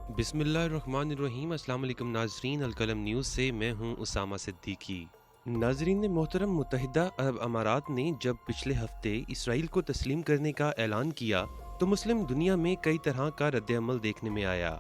बिस्मिल्लाहिर्रहमानिर्रहीम। अस्सलाम वालेकुम नाजरीन, अलकलम न्यूज़ से मैं हूं उसामा सिद्दीकी। नाजरीन, मोहतरम मुत्तहिदा अरब अमारात ने जब पिछले हफ्ते इसराइल को तस्लीम करने का ऐलान किया तो मुस्लिम दुनिया में कई तरह का रद्द-ए-अमल देखने में आया।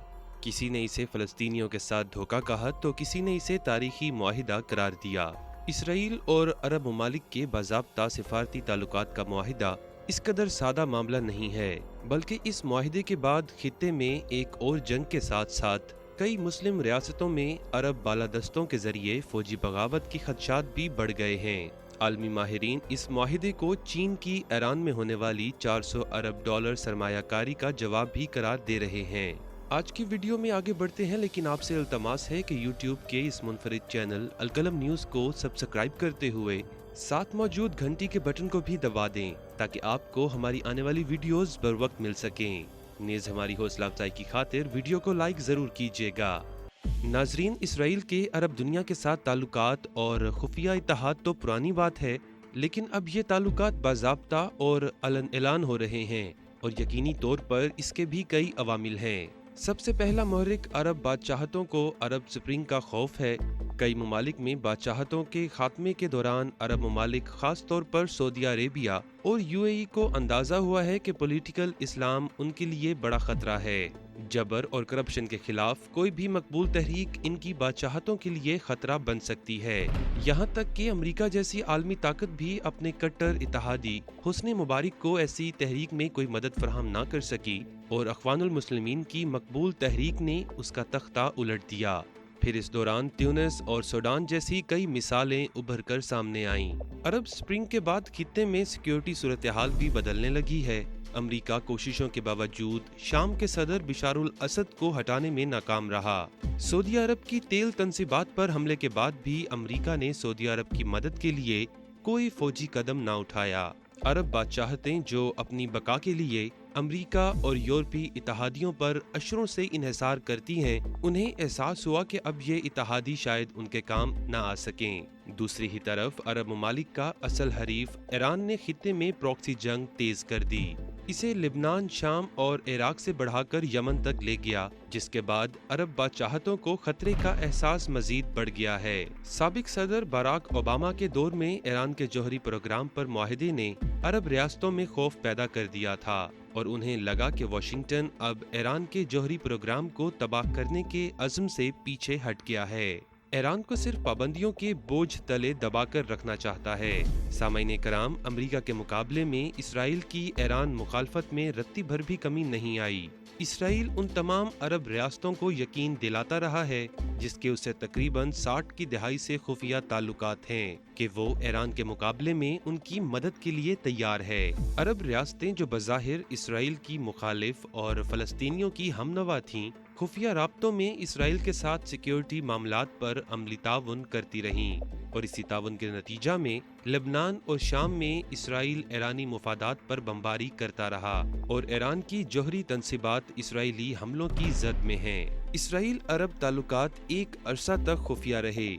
किसी ने इसे फ़लस्तीनियों के साथ धोखा कहा तो किसी ने इसे तारीखी मुआहिदा करार दिया। इसराइल और अरब ममालिक के बाज़ाब्ता सिफारती ताल्लुकात का मुआहिदा इस कदर सादा मामला नहीं है, बल्कि इस मुआहिदे के बाद खित्ते में एक और जंग के साथ साथ कई मुस्लिम रियासतों में अरब बालादस्तों के जरिए फौजी बगावत की खदशात भी बढ़ गए हैं। आलमी माहिरीन इस मुआहिदे को चीन की ईरान में होने वाली 400 अरब डॉलर सरमायाकारी का जवाब भी करार दे रहे हैं। आज की वीडियो में आगे बढ़ते हैं, लेकिन आपसे इल्तमास है कि यूट्यूब के इस मुनफरिद चैनल अलकलम न्यूज़ को सब्सक्राइब करते हुए साथ मौजूद घंटी के बटन को भी दबा दें ताकि आपको हमारी आने वाली वीडियोस बर वक्त मिल सकें। नेज़ हमारी हौसला अफजाई की खातिर वीडियो को लाइक ज़रूर कीजिएगा। नाजरीन, इसराइल के अरब दुनिया के साथ ताल्लुकात और खुफिया इत्तेहाद तो पुरानी बात है, लेकिन अब ये ताल्लुकात बाज़ाब्ता और अलन ऐलान हो रहे हैं और यकीनी तौर पर इसके भी कई अवामिल हैं। सबसे पहला मुहर्रिक अरब बादशाहतों को अरब स्प्रिंग का खौफ है। कई ममालिक में बादशाहतों के खात्मे के दौरान अरब ममालिक खास तौर पर सऊदी अरेबिया और यूएई को अंदाजा हुआ है कि पॉलिटिकल इस्लाम उनके लिए बड़ा खतरा है। जबर और करप्शन के खिलाफ कोई भी मकबूल तहरीक इनकी बादशाहतों के लिए खतरा बन सकती है। यहाँ तक कि अमेरिका जैसी आलमी ताकत भी अपने कट्टर इत्तेहादी हुस्ने मुबारक को ऐसी तहरीक में कोई मदद फराहम ना कर सकी और अख्वानुल मुस्लिमीन की मकबूल तहरीक ने उसका तख्ता उलट दिया। फिर इस दौरान ट्यूनिस और सूडान जैसी कई मिसालें उभर कर सामने आईं। अरब स्प्रिंग के बाद खित्ते में सिक्योरिटी सूरत हाल भी बदलने लगी है। अमेरिका कोशिशों के बावजूद शाम के सदर बिशारुल असद को हटाने में नाकाम रहा। सऊदी अरब की तेल तंसीबात पर हमले के बाद भी अमेरिका ने सऊदी अरब की मदद के लिए कोई फौजी कदम न उठाया। अरब बादशाहतें जो अपनी बका के लिए अमेरिका और यूरोपीय इत्तेहादियों पर अशरों से इन्हिसार करती हैं, उन्हें एहसास हुआ कि अब ये इत्तेहादी शायद उनके काम न आ सकें। दूसरी ही तरफ अरब ममालिक का असल हरीफ ईरान ने खित्ते में प्रॉक्सी जंग तेज कर दी। इसे लिबनान, शाम और इराक से बढ़ाकर यमन तक ले गया, जिसके बाद अरब बादशाहतों को खतरे का एहसास मजीद बढ़ गया है। साबिक सदर बराक ओबामा के दौर में ईरान के जौहरी प्रोग्राम पर मुआहिदे ने अरब रियासतों में खौफ पैदा कर दिया था और उन्हें लगा कि वाशिंगटन अब ईरान के जौहरी प्रोग्राम को तबाह करने के अज़्म से पीछे हट गया है। ईरान को सिर्फ पाबंदियों के बोझ तले दबाकर रखना चाहता है। सामाईन कराम, अमेरिका के मुकाबले में इसराइल की ईरान मुखालफत में रत्ती भर भी कमी नहीं आई। इसराइल उन तमाम अरब रियासतों को यकीन दिलाता रहा है जिसके उसे तकरीबन 60 की दहाई से खुफिया ताल्लुकात हैं कि वो ईरान के मुकाबले में उनकी मदद के लिए तैयार है। अरब रियासतें जो बज़ाहिर इसराइल की मुखालिफ और फ़लस्तीनियों की हमनवा थीं, खुफिया राब्तों में इसराइल के साथ सिक्योरिटी मामलात पर अमली ताउन करती रहीं और इसी ताउन के नतीजा में लेबनान और शाम में इसराइल ईरानी मुफादात पर बमबारी करता रहा और ईरान की जौहरी तंसीबात इसराइली हमलों की जद में हैं। इसराइल अरब ताल्लुकात एक अरसा तक खुफिया रहे,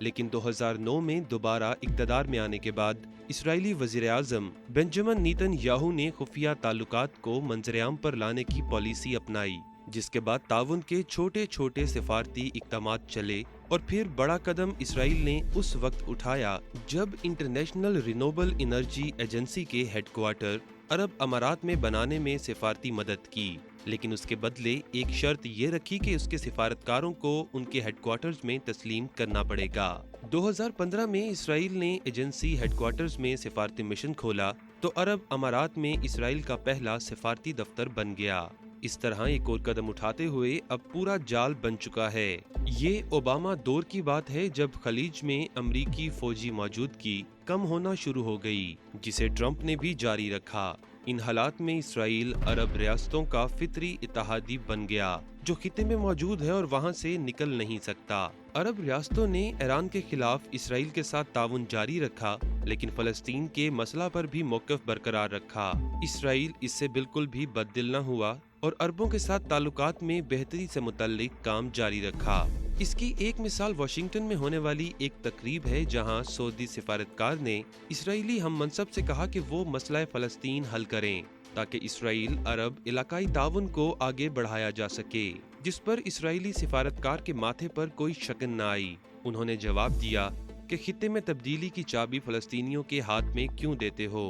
लेकिन 2009 में दोबारा इक़्तिदार में आने के बाद इसराइली वज़ीर आज़म बेंजामिन नेतन्याहू ने खुफिया ताल्लुकात को मंजरेआम पर लाने की पॉलिसी अपनाई, जिसके बाद ताउन के छोटे छोटे सिफारती इक़दामात चले और फिर बड़ा कदम इसराइल ने उस वक्त उठाया जब इंटरनेशनल रिन्यूएबल एनर्जी एजेंसी के हेडक्वार्टर अरब अमारात में बनाने में सिफारती मदद की, लेकिन उसके बदले एक शर्त ये रखी कि उसके सिफारतकारों को उनके हेडक्वार्टर्स में तस्लीम करना पड़ेगा। 2015 में इसराइल ने एजेंसी हेडक्वार्टर्स में सिफारती मिशन खोला तो अरब अमारात में इसराइल का पहला सिफारती दफ्तर बन गया। इस तरह एक और कदम उठाते हुए अब पूरा जाल बन चुका है। ये ओबामा दौर की बात है जब खलीज में अमरीकी फौजी मौजूदगी कम होना शुरू हो गई, जिसे ट्रंप ने भी जारी रखा। इन हालात में इसराइल अरब रियासतों का फितरी इत्तेहादी बन गया जो खित्ते में मौजूद है और वहां से निकल नहीं सकता। अरब रियासतों ने ईरान के खिलाफ इसराइल के साथ ताउन जारी रखा, लेकिन फलस्तीन के मसला पर भी मौक़िफ़ बरकरार रखा। इसराइल इससे बिल्कुल भी बददिल न हुआ और अरबों के साथ ताल्लुकात में बेहतरी से मुतल्लिक काम जारी रखा। इसकी एक मिसाल वाशिंगटन में होने वाली एक तकरीब है जहां सऊदी सिफारतकार ने इसराइली हम मनसब से कहा कि वो मसला फ़लस्तीन हल करें ताकि इसराइल अरब इलाकाई ताउन को आगे बढ़ाया जा सके। जिस पर इसराइली सिफारतकार के माथे पर कोई शकन न आई। उन्होंने जवाब दिया कि खित्ते में तब्दीली की चाबी फलस्तीनियों के हाथ में क्यों देते हो।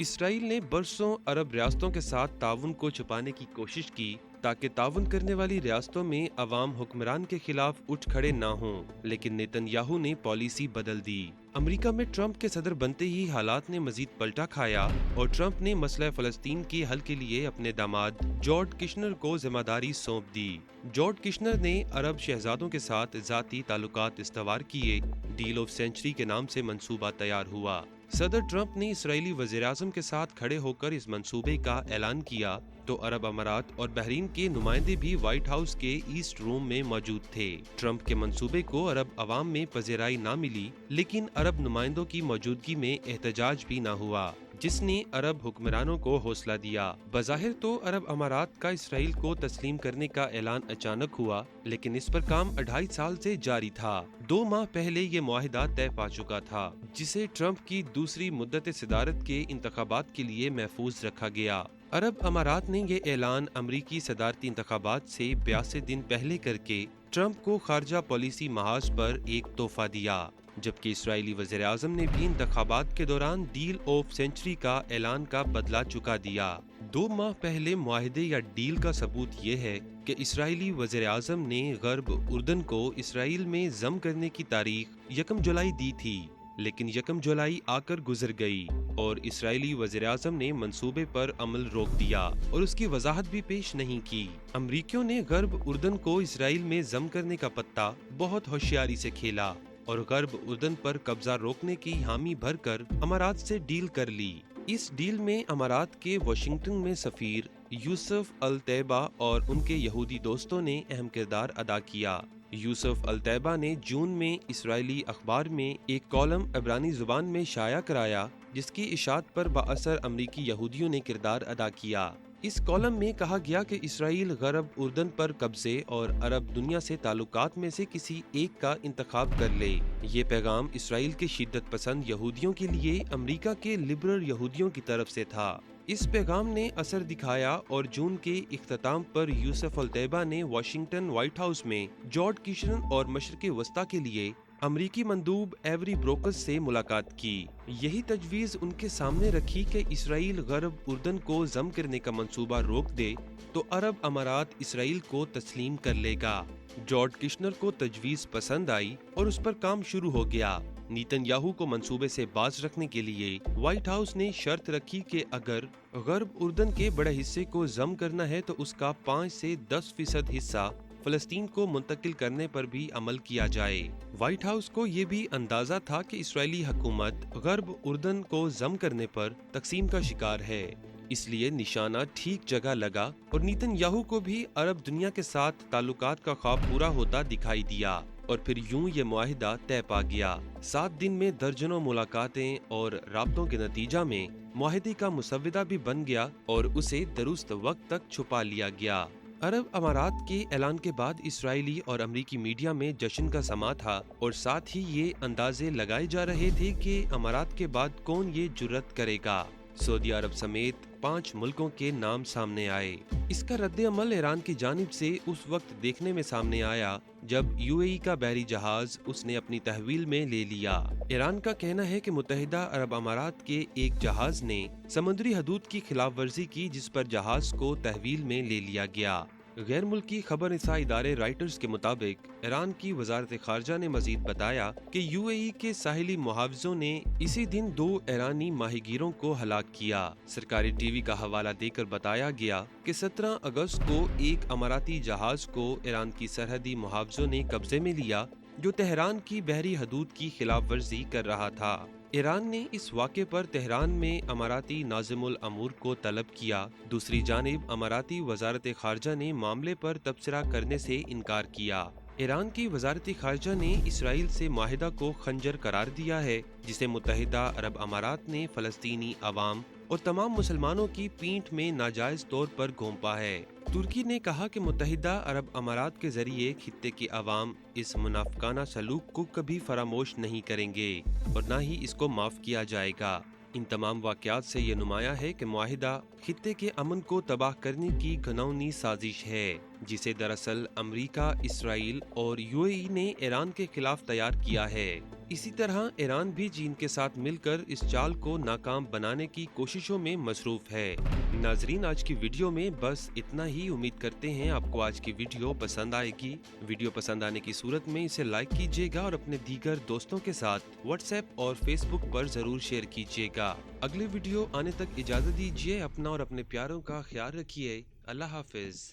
इसराइल ने बरसों अरब रियासतों के साथ ताउन को छुपाने की कोशिश की ताकि ताउन करने वाली रियासतों में अवाम हुक्मरान के खिलाफ उठ खड़े ना हों, लेकिन नेतन्याहू ने पॉलिसी बदल दी। अमेरिका में ट्रंप के सदर बनते ही हालात ने मजीद पलटा खाया और ट्रंप ने मसला फ़लस्तीन के हल के लिए अपने दामाद जॉर्ज किशनर को जिम्मेदारी सौंप दी। जॉर्ज किशनर ने अरब शहजादों के साथ ज़ाती ताल्लुकात इस्तवार किए। डील ऑफ सेंचुरी के नाम से मंसूबा तैयार हुआ। सदर ट्रंप ने इसराइली वज़ीर-ए-आज़म के साथ खड़े होकर इस मंसूबे का ऐलान किया तो अरब अमारात और बहरीन के नुमाइंदे भी व्हाइट हाउस के ईस्ट रूम में मौजूद थे। ट्रंप के मंसूबे को अरब अवाम में पज़ीराई ना मिली, लेकिन अरब नुमाइंदों की मौजूदगी में एहतजाज भी ना हुआ, जिसने अरब हुक्मरानों को हौसला दिया। बज़ाहिर तो अरब अमारात का इसराइल को तस्लीम करने का ऐलान अचानक हुआ, लेकिन इस पर काम 2.5 साल से जारी था। 2 माह पहले ये मुआहिदा तय पा चुका था, जिसे ट्रंप की दूसरी मुद्दत सदारत के इंतखाबात के लिए महफूज रखा गया। अरब अमारात ने ये ऐलान अमरीकी सदारती इंतखाबात से 82 दिन पहले करके ट्रंप को खारजा पॉलिसी महाज पर एक तोहफा दिया, जबकि इसराइली वज़ीर-ए-आज़म ने भी इंतखाबात के दौरान डील ऑफ सेंचुरी का ऐलान का बदला चुका दिया। 2 माह पहले मुआहिदे या डील का सबूत ये है कि इसराइली वज़ीर-ए-आज़म ने गर्ब उर्दन को इसराइल में जम करने की तारीख 1 जुलाई दी थी, लेकिन 1 जुलाई आकर गुजर गई और इसराइली वज़ीर-ए-आज़म ने मंसूबे पर अमल रोक दिया और उसकी वजाहत भी पेश नहीं की। अमरीकियों ने गर्ब उर्दन को इसराइल में जम करने का पत्ता बहुत होशियारी से खेला और गर्ब उर्दन पर कब्जा रोकने की हामी भरकर अमारात से डील कर ली। इस डील में अमारात के वाशिंगटन में सफीर यूसुफ अल तैबा और उनके यहूदी दोस्तों ने अहम किरदार अदा किया। यूसुफ अल तैबा ने जून में इसराइली अखबार में एक कॉलम इब्रानी जुबान में शाया कराया, जिसकी इशाअत पर बाअसर अमरीकी यहूदियों ने किरदार अदा किया। इस कॉलम में कहा गया कि इसराइल गरब उर्दन पर कब्जे और अरब दुनिया से ताल्लुकात में से किसी एक का इंतखाब कर ले। ये पैगाम इसराइल के शिद्दत पसंद यहूदियों के लिए अमरीका के लिबरल यहूदियों की तरफ से था। इस पैगाम ने असर दिखाया और जून के इख्तिताम पर यूसुफ अल तैबा ने वाशिंगटन व्हाइट हाउस में जॉर्ज किशनर और मशरिक़ वस्ता के लिए अमरीकी मंदूब एवरी ब्रोकस से मुलाकात की। यही तजवीज़ उनके सामने रखी कि इसराइल गरब उर्दन को जम करने का मंसूबा रोक दे तो अरब अमारात इसराइल को तस्लीम कर लेगा। जॉर्ज किशनर को तजवीज़ पसंद आई और उस पर काम शुरू हो गया। नेतन्याहू को मंसूबे से बाज रखने के लिए व्हाइट हाउस ने शर्त रखी कि अगर गर्ब उर्दन के बड़े हिस्से को जम करना है तो उसका 5 से 10% हिस्सा फलस्तीन को मुंतकिल करने पर भी अमल किया जाए। व्हाइट हाउस को ये भी अंदाजा था कि इसराइली हुकूमत गर्ब उर्दन को जम करने पर तकसीम का शिकार है, इसलिए निशाना ठीक जगह लगा और नेतन्याहू को भी अरब दुनिया के साथ ताल्लुकात का ख्वाब पूरा होता दिखाई दिया और फिर यूं ये मुआहिदा तय पा गया। 7 दिन में दर्जनों मुलाकातें और राब्तों के नतीजा में मुआहिदे का मुसव्विदा भी बन गया और उसे दुरुस्त वक्त तक छुपा लिया गया। अरब अमारात के ऐलान के बाद इसराइली और अमरीकी मीडिया में जश्न का समा था और साथ ही ये अंदाजे लगाए जा रहे थे कि अमारात के बाद कौन ये जुर्रत करेगा। सऊदी अरब समेत 5 मुल्कों के नाम सामने आए। इसका रद्द-ए-अमल ईरान की जानिब से उस वक्त देखने में सामने आया जब यूएई का बहरी जहाज उसने अपनी तहवील में ले लिया। ईरान का कहना है कि मुत्तहिदा अरब अमारात के एक जहाज ने समुद्री हदूद की खिलाफ वर्जी की, जिस पर जहाज को तहवील में ले लिया गया। गैर मुल्की खबर रसा इदारे राइटर्स के मुताबिक ईरान की वजारत खारजा ने मजीद बताया कि यूएई के साहिली मुहावजों ने इसी दिन 2 ईरानी माहीगीरों को हलाक किया। सरकारी टीवी का हवाला देकर बताया गया कि 17 अगस्त को एक अमाराती जहाज को ईरान की सरहदी मुहावजों ने कब्जे में लिया, जो तेहरान की बहरी हदूद की खिलाफ वर्जी कर रहा था। ईरान ने इस वाक़े पर तेहरान में अमाराती नाज़िमुल अमूर को तलब किया। दूसरी जानिब अमाराती वजारत खारजा ने मामले पर तबसरा करने से इनकार किया। ईरान की वजारती खारजा ने इसराइल से माहिदा को खंजर करार दिया है, जिसे मुत्तहिदा अरब अमारात ने फ़लस्तीनी अवाम और तमाम मुसलमानों की पीठ में नाजायज तौर पर घोंपा है। तुर्की ने कहा कि मुत्तहिदा अरब अमारात के जरिए खित्ते की अवाम इस मुनाफिकाना सलूक को कभी फरामोश नहीं करेंगे और न ही इसको माफ किया जाएगा। इन तमाम वाक़यात से ये नुमाया है कि मुआहिदा खित्ते के अमन को तबाह करने की घिनौनी साजिश है, जिसे दरअसल अमरीका, इसराइल और यूएई ने ईरान के खिलाफ तैयार किया है। इसी तरह ईरान भी चीन के साथ मिलकर इस चाल को नाकाम बनाने की कोशिशों में मसरूफ है। नाजरीन, आज की वीडियो में बस इतना ही। उम्मीद करते हैं आपको आज की वीडियो पसंद आएगी। वीडियो पसंद आने की सूरत में इसे लाइक कीजिएगा और अपने दीगर दोस्तों के साथ व्हाट्सएप और फेसबुक पर जरूर शेयर कीजिएगा। अगले वीडियो आने तक इजाजत दीजिए। अपना और अपने प्यारों का ख्याल रखिए। अल्लाह हाफिज।